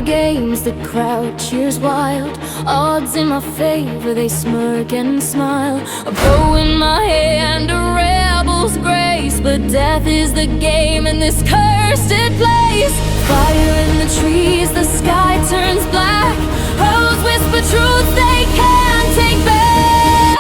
Games, the crowd cheers wild. Odds in my favor, they smirk and smile. A bow in my hand, a rebel's grace. But death is the game in this cursed place. Fire in the trees, the sky turns black. Crows whisper truths they can't take back.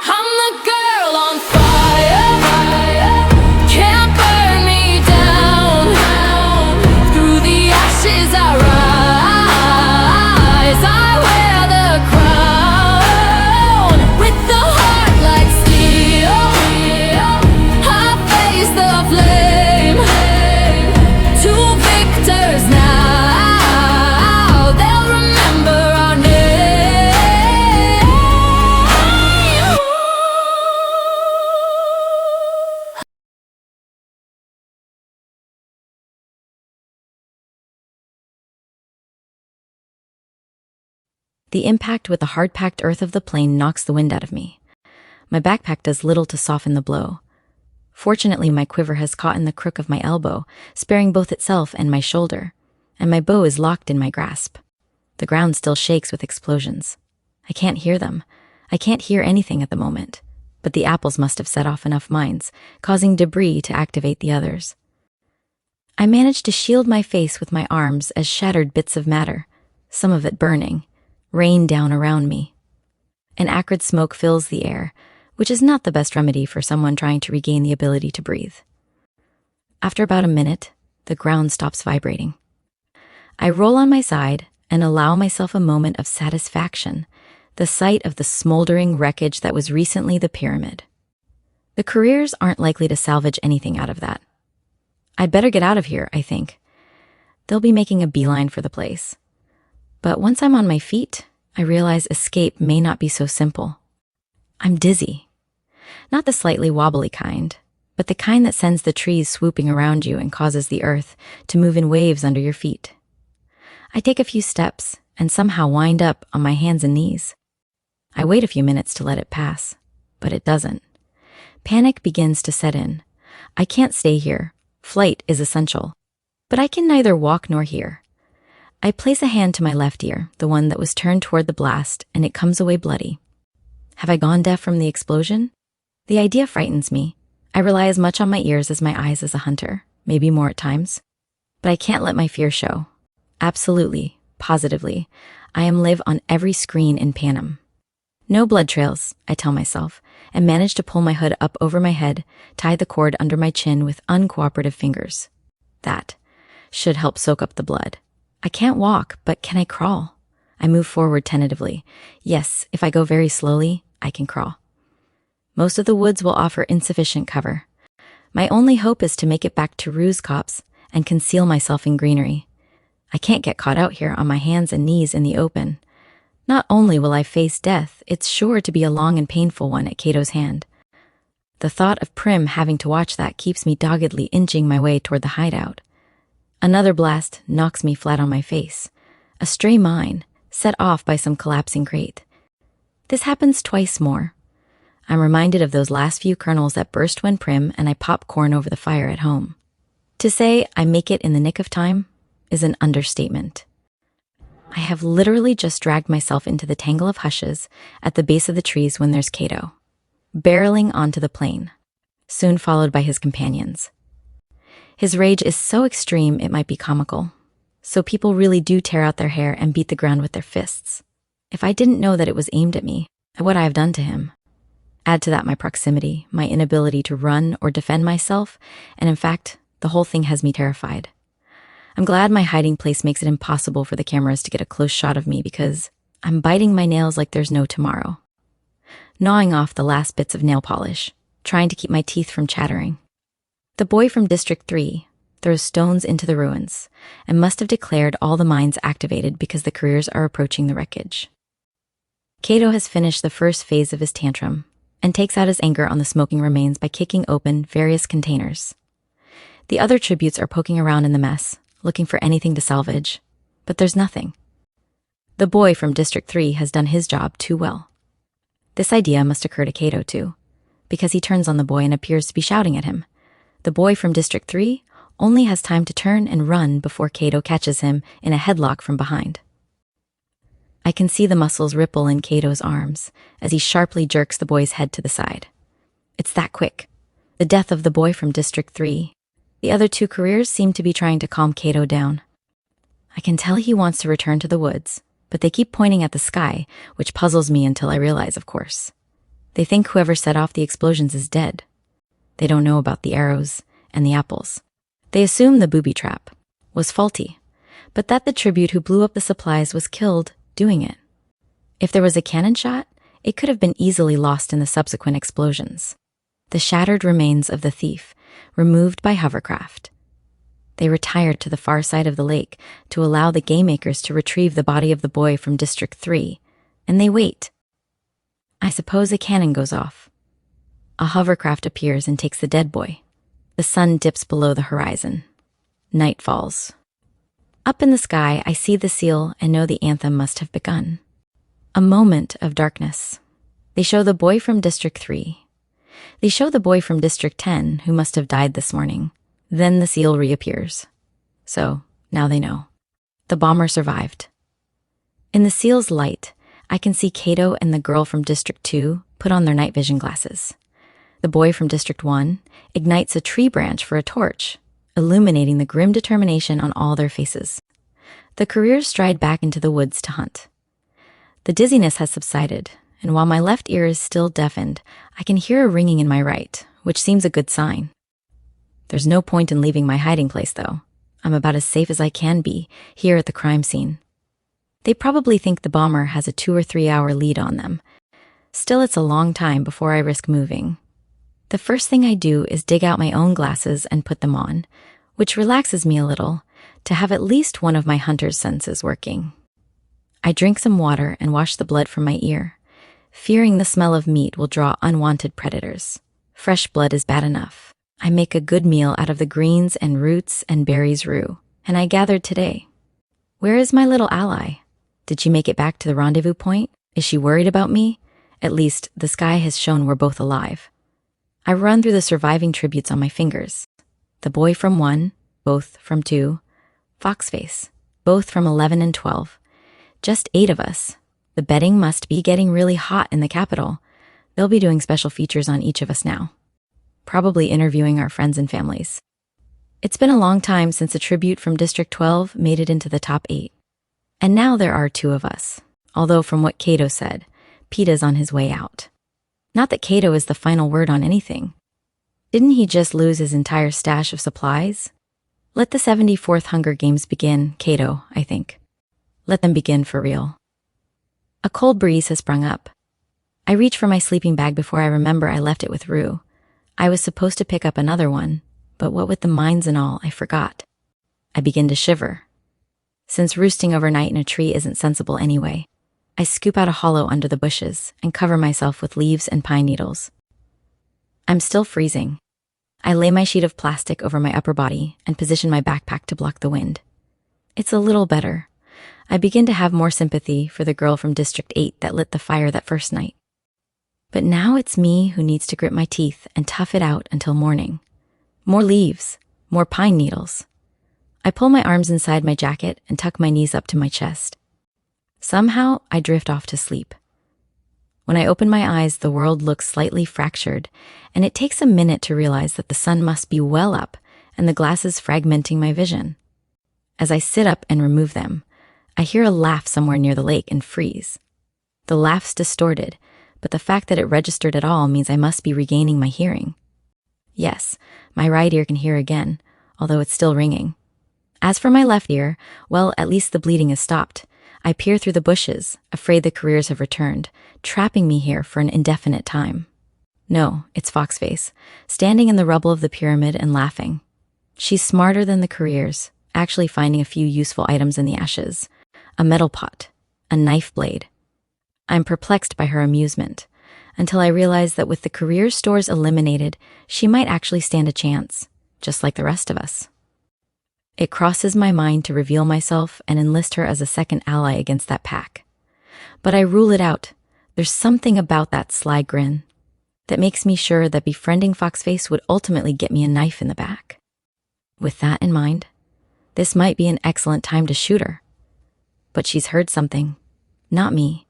I'm the girl on fire. Can't burn me down. Through the ashes I rise. I wear the crown. With the heart like steel, I face the flame. Two victors now, they'll remember our name. The impact with the hard-packed earth of the plane knocks the wind out of me. My backpack does little to soften the blow. Fortunately, my quiver has caught in the crook of my elbow, sparing both itself and my shoulder, and my bow is locked in my grasp. The ground still shakes with explosions. I can't hear them. I can't hear anything at the moment, but the apples must have set off enough mines, causing debris to activate the others. I managed to shield my face with my arms as shattered bits of matter, some of it burning, rain down around me. An acrid smoke fills the air, which is not the best remedy for someone trying to regain the ability to breathe. After about a minute, the ground stops vibrating. I roll on my side and allow myself a moment of satisfaction, the sight of the smoldering wreckage that was recently the pyramid. The careers aren't likely to salvage anything out of that. I'd better get out of here, I think. They'll be making a beeline for the place. But once I'm on my feet, I realize escape may not be so simple. I'm dizzy. Not the slightly wobbly kind, but the kind that sends the trees swooping around you and causes the earth to move in waves under your feet. I take a few steps and somehow wind up on my hands and knees. I wait a few minutes to let it pass, but it doesn't. Panic begins to set in. I can't stay here. Flight is essential, but I can neither walk nor hear. I place a hand to my left ear, the one that was turned toward the blast, and it comes away bloody. Have I gone deaf from the explosion? The idea frightens me. I rely as much on my ears as my eyes as a hunter, maybe more at times. But I can't let my fear show. Absolutely, positively, I am live on every screen in Panem. No blood trails, I tell myself, and manage to pull my hood up over my head, tie the cord under my chin with uncooperative fingers. That should help soak up the blood. I can't walk, but can I crawl? I move forward tentatively. Yes, if I go very slowly, I can crawl. Most of the woods will offer insufficient cover. My only hope is to make it back to Rue's copse and conceal myself in greenery. I can't get caught out here on my hands and knees in the open. Not only will I face death, it's sure to be a long and painful one at Cato's hand. The thought of Prim having to watch that keeps me doggedly inching my way toward the hideout. Another blast knocks me flat on my face. A stray mine, set off by some collapsing crate. This happens twice more. I'm reminded of those last few kernels that burst when Prim and I pop corn over the fire at home. To say I make it in the nick of time is an understatement. I have literally just dragged myself into the tangle of hushes at the base of the trees when there's Cato, barreling onto the plain, soon followed by his companions. His rage is so extreme it might be comical, so people really do tear out their hair and beat the ground with their fists. If I didn't know that it was aimed at me, what I have done to him. Add to that my proximity, my inability to run or defend myself, and in fact, the whole thing has me terrified. I'm glad my hiding place makes it impossible for the cameras to get a close shot of me because I'm biting my nails like there's no tomorrow. Gnawing off the last bits of nail polish, trying to keep my teeth from chattering. The boy from District 3 throws stones into the ruins and must have declared all the mines activated because the careers are approaching the wreckage. Cato has finished the first phase of his tantrum, and takes out his anger on the smoking remains by kicking open various containers. The other tributes are poking around in the mess, looking for anything to salvage, but there's nothing. The boy from District 3 has done his job too well. This idea must occur to Cato too, because he turns on the boy and appears to be shouting at him. The boy from District 3 only has time to turn and run before Cato catches him in a headlock from behind. I can see the muscles ripple in Cato's arms as he sharply jerks the boy's head to the side. It's that quick. The death of the boy from District 3. The other two careers seem to be trying to calm Cato down. I can tell he wants to return to the woods, but they keep pointing at the sky, which puzzles me until I realize, of course. They think whoever set off the explosions is dead. They don't know about the arrows and the apples. They assume the booby trap was faulty, but that the tribute who blew up the supplies was killed doing it. If there was a cannon shot, it could have been easily lost in the subsequent explosions. The shattered remains of the thief, removed by hovercraft. They retired to the far side of the lake to allow the game makers to retrieve the body of the boy from District 3, and they wait. I suppose a cannon goes off. A hovercraft appears and takes the dead boy. The sun dips below the horizon. Night falls. Up in the sky, I see the seal and know the anthem must have begun. A moment of darkness. They show the boy from District 3. They show the boy from District 10, who must have died this morning. Then the seal reappears. So, now they know. The bomber survived. In the seal's light, I can see Cato and the girl from District 2 put on their night vision glasses. The boy from District 1 ignites a tree branch for a torch, illuminating the grim determination on all their faces. The careers stride back into the woods to hunt. The dizziness has subsided, and while my left ear is still deafened, I can hear a ringing in my right, which seems a good sign. There's no point in leaving my hiding place, though. I'm about as safe as I can be here at the crime scene. They probably think the bomber has a 2 or 3 hour lead on them. Still, it's a long time before I risk moving. The first thing I do is dig out my own glasses and put them on, which relaxes me a little to have at least one of my hunter's senses working. I drink some water and wash the blood from my ear, fearing the smell of meat will draw unwanted predators. Fresh blood is bad enough. I make a good meal out of the greens and roots and berries roux, and I gathered today. Where is my little ally? Did she make it back to the rendezvous point? Is she worried about me? At least, the sky has shown we're both alive. I run through the surviving tributes on my fingers. The boy from 1, both from 2, Foxface, both from 11 and 12. Just 8 of us. The betting must be getting really hot in the capital. They'll be doing special features on each of us now. Probably interviewing our friends and families. It's been a long time since a tribute from District 12 made it into the top 8. And now there are 2 of us, although from what Cato said, Peeta's on his way out. Not that Cato is the final word on anything. Didn't he just lose his entire stash of supplies? Let the 74th Hunger Games begin, Cato, I think. Let them begin for real. A cold breeze has sprung up. I reach for my sleeping bag before I remember I left it with Rue. I was supposed to pick up another one, but what with the mines and all, I forgot. I begin to shiver. Since roosting overnight in a tree isn't sensible anyway, I scoop out a hollow under the bushes and cover myself with leaves and pine needles. I'm still freezing. I lay my sheet of plastic over my upper body and position my backpack to block the wind. It's a little better. I begin to have more sympathy for the girl from District 8 that lit the fire that first night. But now it's me who needs to grit my teeth and tough it out until morning. More leaves, more pine needles. I pull my arms inside my jacket and tuck my knees up to my chest. Somehow, I drift off to sleep. When I open my eyes, the world looks slightly fractured, and it takes a minute to realize that the sun must be well up and the glasses fragmenting my vision. As I sit up and remove them, I hear a laugh somewhere near the lake and freeze. The laugh's distorted, but the fact that it registered at all means I must be regaining my hearing. Yes, my right ear can hear again, although it's still ringing. As for my left ear, well, at least the bleeding has stopped. I peer through the bushes, afraid the careers have returned, trapping me here for an indefinite time. No, it's Foxface, standing in the rubble of the pyramid and laughing. She's smarter than the careers, actually finding a few useful items in the ashes. A metal pot, a knife blade. I'm perplexed by her amusement. until I realized that with the career stores eliminated, she might actually stand a chance, just like the rest of us. It crosses my mind to reveal myself and enlist her as a second ally against that pack. But I rule it out. There's something about that sly grin that makes me sure that befriending Foxface would ultimately get me a knife in the back. With that in mind, this might be an excellent time to shoot her. But she's heard something, not me,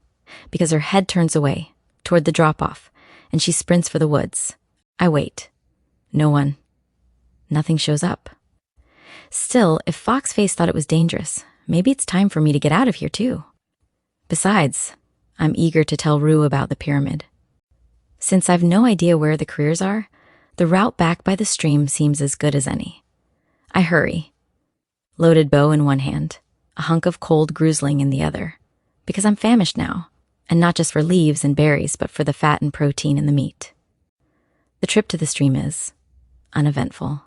because her head turns away, toward the drop-off, and she sprints for the woods. I wait. No one. Nothing shows up. Still, if Foxface thought it was dangerous, maybe it's time for me to get out of here too. Besides, I'm eager to tell Rue about the pyramid. Since I've no idea where the careers are, the route back by the stream seems as good as any. I hurry. Loaded bow in one hand, a hunk of cold grusling in the other, because I'm famished now, and not just for leaves and berries, but for the fat and protein in the meat. The trip to the stream is uneventful.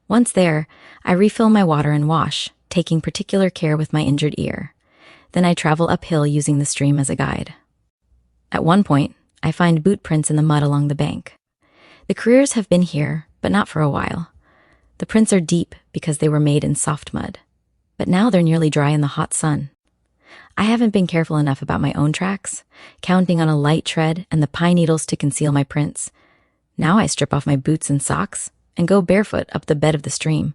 Once there, I refill my water and wash, taking particular care with my injured ear. Then I travel uphill using the stream as a guide. At one point, I find boot prints in the mud along the bank. The careers have been here, but not for a while. The prints are deep because they were made in soft mud, but now they're nearly dry in the hot sun. I haven't been careful enough about my own tracks, counting on a light tread and the pine needles to conceal my prints. Now I strip off my boots and socks and go barefoot up the bed of the stream.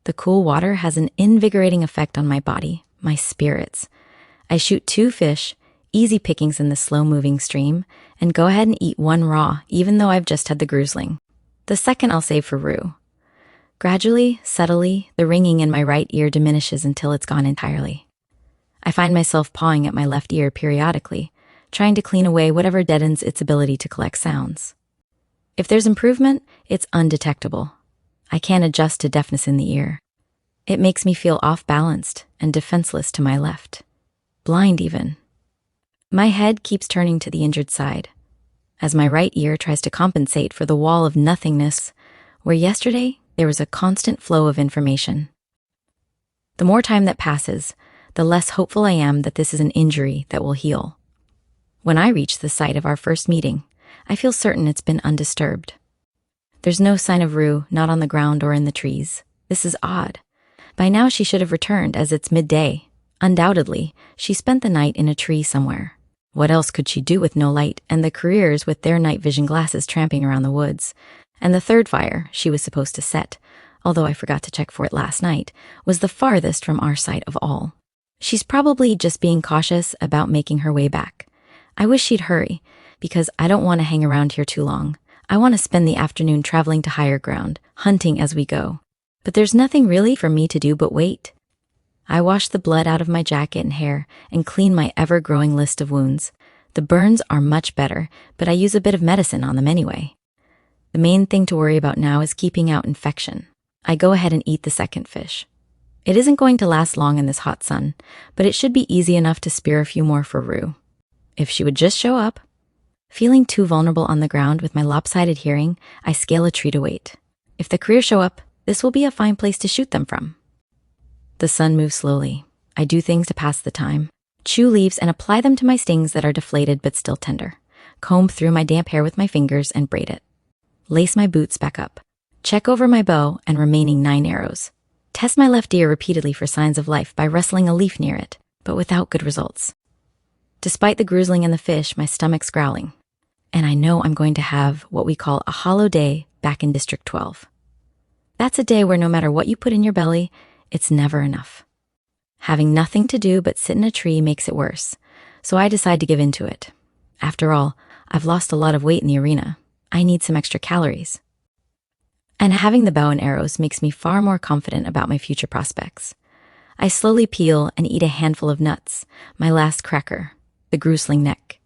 The cool water has an invigorating effect on my body, my spirits. I shoot 2 fish, easy pickings in the slow-moving stream, and go ahead and eat one raw, even though I've just had the grusling. The second I'll save for Rue. Gradually, subtly, the ringing in my right ear diminishes until it's gone entirely. I find myself pawing at my left ear periodically, trying to clean away whatever deadens its ability to collect sounds. If there's improvement, it's undetectable. I can't adjust to deafness in the ear. It makes me feel off-balanced and defenseless to my left. Blind even. My head keeps turning to the injured side, as my right ear tries to compensate for the wall of nothingness, where yesterday there was a constant flow of information. The more time that passes, the less hopeful I am that this is an injury that will heal. When I reach the site of our first meeting, I feel certain it's been undisturbed. There's no sign of Rue, not on the ground or in the trees. This is odd. By now she should have returned, as it's midday. Undoubtedly, she spent the night in a tree somewhere. What else could she do with no light and the careers with their night vision glasses tramping around the woods? And the third fire she was supposed to set, although I forgot to check for it last night, was the farthest from our site of all. She's probably just being cautious about making her way back. I wish she'd hurry, because I don't want to hang around here too long. I want to spend the afternoon traveling to higher ground, hunting as we go. But there's nothing really for me to do but wait. I wash the blood out of my jacket and hair and clean my ever-growing list of wounds. The burns are much better, but I use a bit of medicine on them anyway. The main thing to worry about now is keeping out infection. I go ahead and eat the second fish. It isn't going to last long in this hot sun, but it should be easy enough to spear a few more for Rue. If she would just show up. Feeling too vulnerable on the ground with my lopsided hearing, I scale a tree to wait. If the career show up, this will be a fine place to shoot them from. The sun moves slowly. I do things to pass the time. Chew leaves and apply them to my stings that are deflated but still tender. Comb through my damp hair with my fingers and braid it. Lace my boots back up. Check over my bow and remaining 9 arrows. Test my left ear repeatedly for signs of life by rustling a leaf near it, but without good results. Despite the grusling and the fish, my stomach's growling. And I know I'm going to have what we call a hollow day back in District 12. That's a day where no matter what you put in your belly, it's never enough. Having nothing to do but sit in a tree makes it worse, so I decide to give in to it. After all, I've lost a lot of weight in the arena. I need some extra calories. And having the bow and arrows makes me far more confident about my future prospects. I slowly peel and eat a handful of nuts, my last cracker, the grusling neck.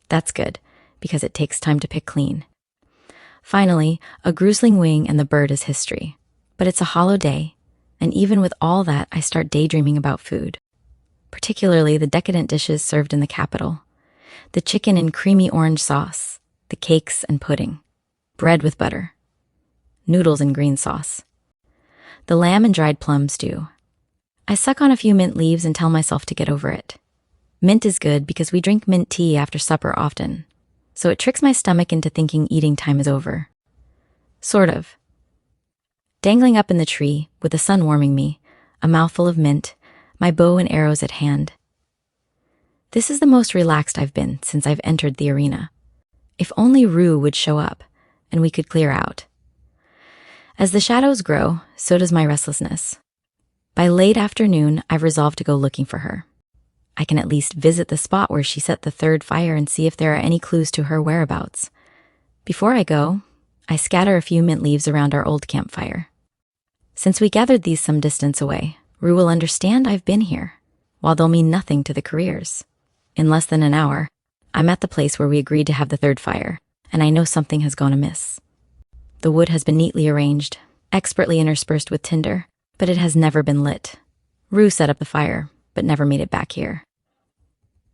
That's good, because it takes time to pick clean. Finally, a grusling wing and the bird is history. But it's a hollow day, and even with all that, I start daydreaming about food. Particularly the decadent dishes served in the capital. The chicken in creamy orange sauce, the cakes and pudding, bread with butter, noodles and green sauce, the lamb and dried plum stew. I suck on a few mint leaves and tell myself to get over it. Mint is good because we drink mint tea after supper often. so it tricks my stomach into thinking eating time is over. Sort of. Dangling up in the tree, with the sun warming me, a mouthful of mint, my bow and arrows at hand. This is the most relaxed I've been since I've entered the arena. If only Rue would show up, and we could clear out. As the shadows grow, so does my restlessness. By late afternoon, I've resolved to go looking for her. I can at least visit the spot where she set the third fire and see if there are any clues to her whereabouts. Before I go, I scatter a few mint leaves around our old campfire. Since we gathered these some distance away, Rue will understand I've been here, while they'll mean nothing to the careers. In less than an hour, I'm at the place where we agreed to have the third fire, and I know something has gone amiss. The wood has been neatly arranged, expertly interspersed with tinder, but it has never been lit. Rue set up the fire, but never made it back here.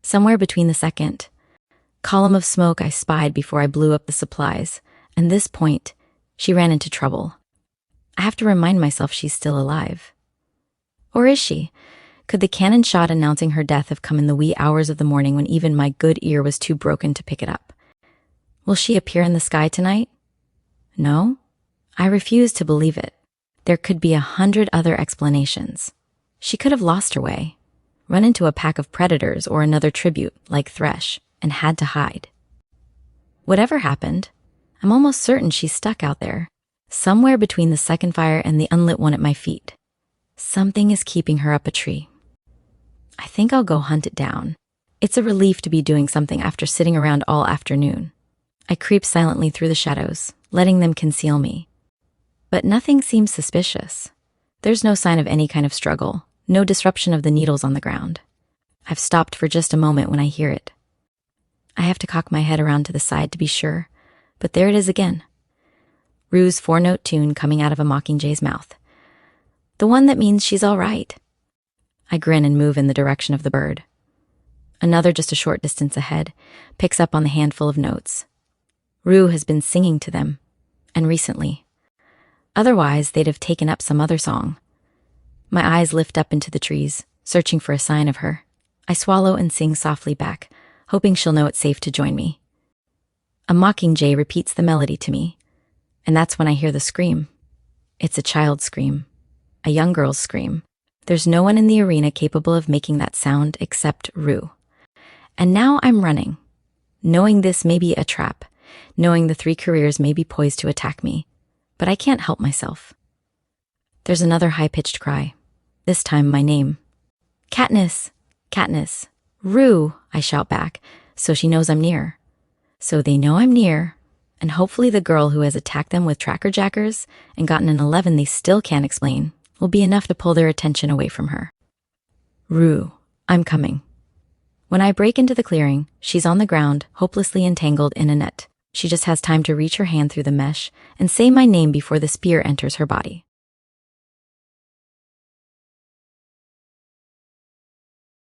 Somewhere between the second column of smoke I spied before I blew up the supplies, and this point, she ran into trouble. I have to remind myself she's still alive. Or is she? Could the cannon shot announcing her death have come in the wee hours of the morning when even my good ear was too broken to pick it up? Will she appear in the sky tonight? No? I refuse to believe it. There could be 100 other explanations. She could have lost her way, run into a pack of predators or another tribute, like Thresh, and had to hide. Whatever happened, I'm almost certain she's stuck out there, somewhere between the second fire and the unlit one at my feet. Something is keeping her up a tree. I think I'll go hunt it down. It's a relief to be doing something after sitting around all afternoon. I creep silently through the shadows, letting them conceal me. But nothing seems suspicious. There's no sign of any kind of struggle, no disruption of the needles on the ground. I've stopped for just a moment when I hear it. I have to cock my head around to the side to be sure, but there it is again. Rue's 4-note tune coming out of a mockingay's mouth. The one that means she's all right. I grin and move in the direction of the bird. Another just a short distance ahead picks up on the handful of notes. Rue has been singing to them, and recently. Otherwise, they'd have taken up some other song. My eyes lift up into the trees, searching for a sign of her. I swallow and sing softly back, hoping she'll know it's safe to join me. A mockingjay repeats the melody to me, and that's when I hear the scream. It's a child's scream, a young girl's scream. There's no one in the arena capable of making that sound except Rue. And now I'm running, knowing this may be a trap, knowing the 3 careers may be poised to attack me, but I can't help myself. There's another high-pitched cry, this time my name. Katniss! Katniss! Rue! I shout back, so she knows I'm near. So they know I'm near, and hopefully the girl who has attacked them with tracker jackers and gotten an 11 they still can't explain will be enough to pull their attention away from her. Rue, I'm coming. When I break into the clearing, she's on the ground, hopelessly entangled in a net. She just has time to reach her hand through the mesh and say my name before the spear enters her body.